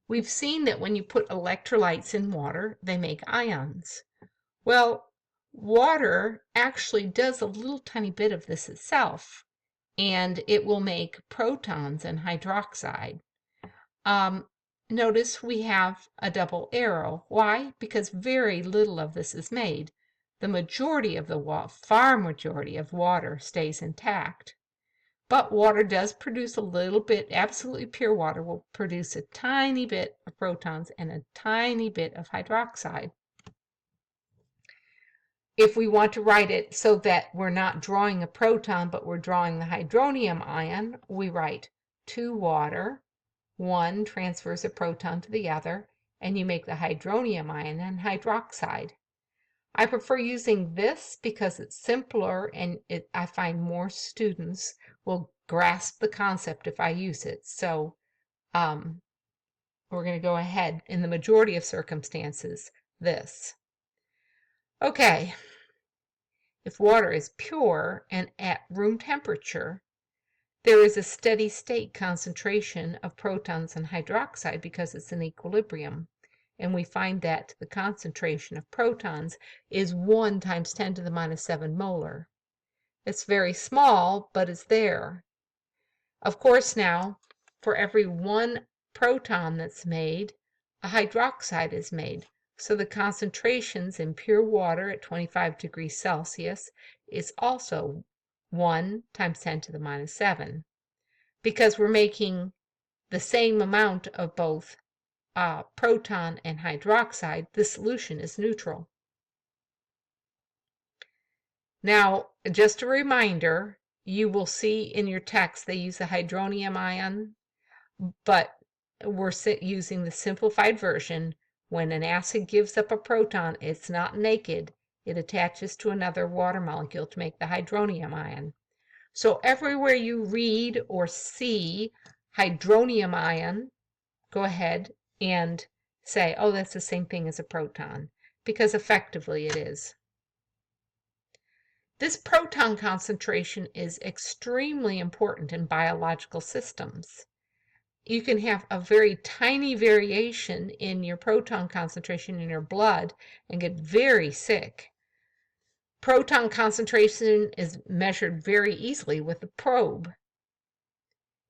We've seen that when you put electrolytes in water, they make ions. Well, water actually does a little tiny bit of this itself, and it will make protons and hydroxide. Notice we have a double arrow. Why? Because very little of this is made. The majority of the far majority of water stays intact. But water does produce a little bit, absolutely pure water will produce a tiny bit of protons and a tiny bit of hydroxide. If we want to write it so that we're not drawing a proton, but we're drawing the hydronium ion, we write 2 water, 1 transfers a proton to the other, and you make the hydronium ion and hydroxide. I prefer using this because it's simpler, and I find more students will grasp the concept if I use it. So we're going to go ahead in the majority of circumstances, this. Okay, if water is pure and at room temperature, there is a steady state concentration of protons and hydroxide because it's in equilibrium. And we find that the concentration of protons is 1 times 10 to the minus 7 molar. It's very small, but it's there. Of course, now, for every 1 proton that's made, a hydroxide is made. So the concentrations in pure water at 25 degrees Celsius is also 1 times 10 to the minus 7. Because we're making the same amount of both proton and hydroxide, the solution is neutral. Now, just a reminder, you will see in your text they use a hydronium ion, but we're using the simplified version. When an acid gives up a proton, it's not naked. It attaches to another water molecule to make the hydronium ion. So everywhere you read or see hydronium ion, go ahead and say, oh, that's the same thing as a proton, because effectively it is. This proton concentration is extremely important in biological systems. You can have a very tiny variation in your proton concentration in your blood and get very sick. Proton concentration is measured very easily with a probe.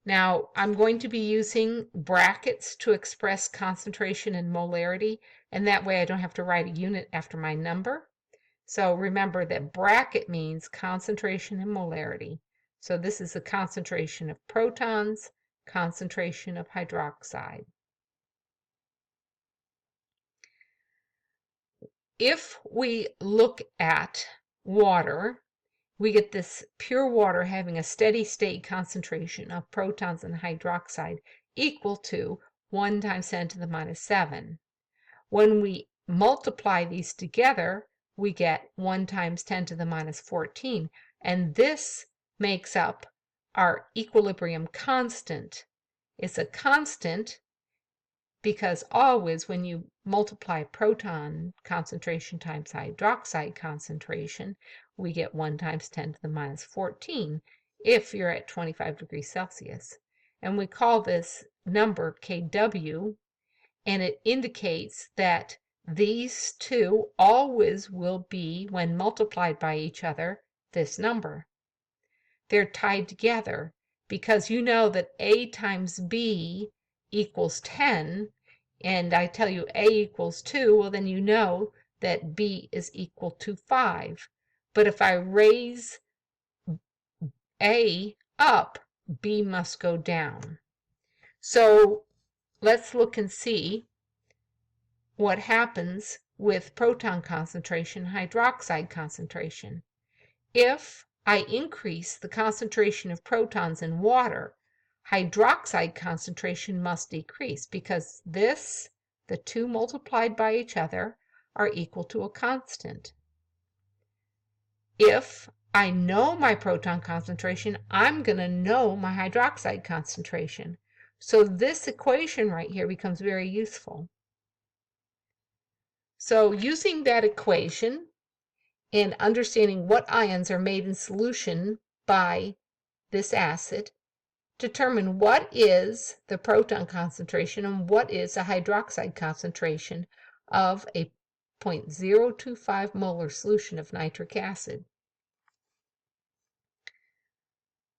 Now, I'm going to be using brackets to express concentration and molarity, and that way I don't have to write a unit after my number. So remember that bracket means concentration and molarity. So this is the concentration of protons, concentration of hydroxide. If we look at water, we get this pure water having a steady state concentration of protons and hydroxide equal to 1 times 10 to the minus 7. When we multiply these together, we get 1 times 10 to the minus 14, and this makes up our equilibrium constant. It's a constant because always when you multiply proton concentration times hydroxide concentration, we get 1 times 10 to the minus 14 if you're at 25 degrees Celsius. And we call this number Kw, and it indicates that these two always will be, when multiplied by each other, this number. They're tied together because you know that A times B equals 10, and I tell you A equals 2, well then you know that B is equal to 5. But if I raise A up, B must go down. So let's look and see what happens with proton concentration, hydroxide concentration. If I increase the concentration of protons in water, hydroxide concentration must decrease because the two multiplied by each other, are equal to a constant. If I know my proton concentration, I'm going to know my hydroxide concentration. So this equation right here becomes very useful. So using that equation and understanding what ions are made in solution by this acid determine what is the proton concentration and what is the hydroxide concentration of a 0.025 molar solution of nitric acid.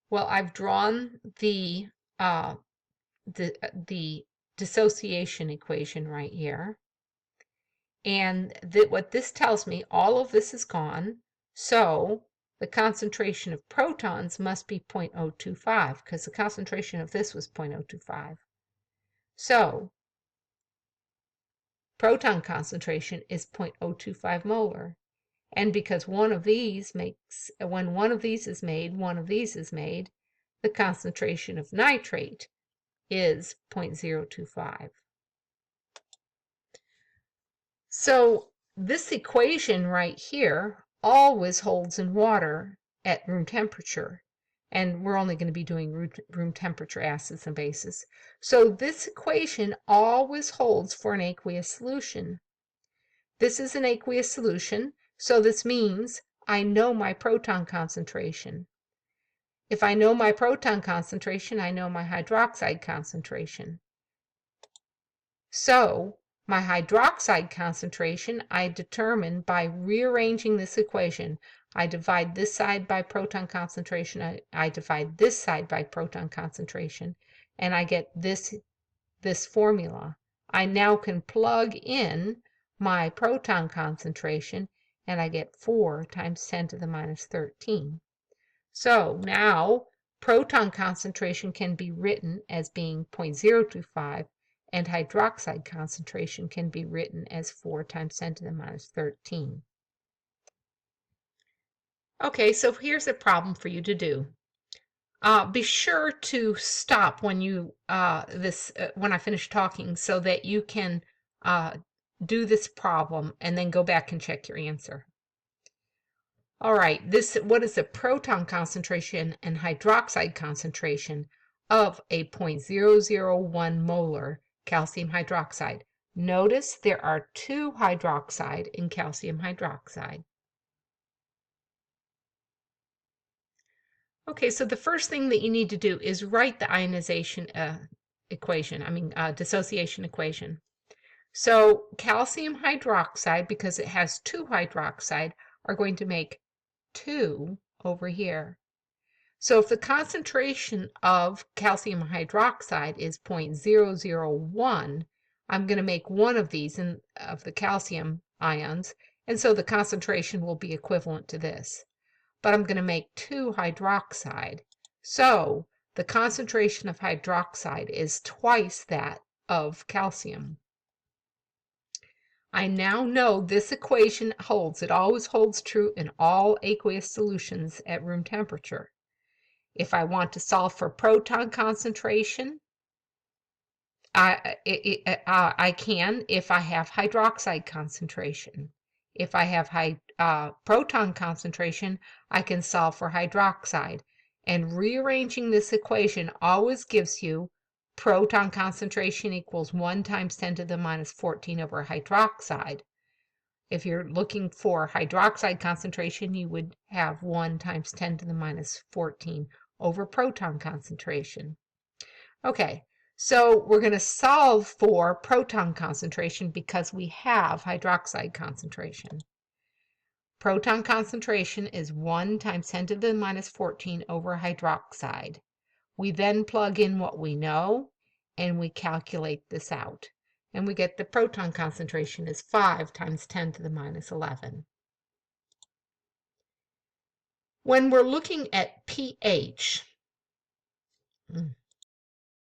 Well, I've drawn the dissociation equation right here. And what this tells me, all of this is gone, so the concentration of protons must be 0.025 because the concentration of this was 0.025. So proton concentration is 0.025 molar. And because one of these makes, when one of these is made, one of these is made, the concentration of nitrate is 0.025. So this equation right here always holds in water at room temperature. And we're only going to be doing room temperature acids and bases. So this equation always holds for an aqueous solution. This is an aqueous solution, so this means I know my proton concentration. If I know my proton concentration, I know my hydroxide concentration. So my hydroxide concentration I determine by rearranging this equation. I divide this side by proton concentration, I divide this side by proton concentration, and I get this formula. I now can plug in my proton concentration, and I get 4 times 10 to the minus 13. So now proton concentration can be written as being 0.025, and hydroxide concentration can be written as 4 times 10 to the minus 13. Okay, so here's a problem for you to do. Be sure to stop when you when I finish talking so that you can do this problem and then go back and check your answer. All right, what is the proton concentration and hydroxide concentration of a 0.001 molar calcium hydroxide? Notice there are 2 hydroxide in calcium hydroxide. Okay, so the first thing that you need to do is write the ionization dissociation equation. So calcium hydroxide, because it has 2 hydroxide, are going to make 2 over here. So if the concentration of calcium hydroxide is 0.001, I'm going to make one of these of the calcium ions, and so the concentration will be equivalent to this. But I'm going to make 2 hydroxide. So the concentration of hydroxide is twice that of calcium. I now know this equation holds. It always holds true in all aqueous solutions at room temperature. If I want to solve for proton concentration, I can if I have hydroxide concentration. If I have proton concentration, I can solve for hydroxide. And rearranging this equation always gives you proton concentration equals 1 times 10 to the minus 14 over hydroxide. If you're looking for hydroxide concentration, you would have 1 times 10 to the minus 14 over proton concentration. Okay, so we're going to solve for proton concentration because we have hydroxide concentration. Proton concentration is 1 times 10 to the minus 14 over hydroxide. We then plug in what we know, and we calculate this out. And we get the proton concentration is 5 times 10 to the minus 11. When we're looking at pH,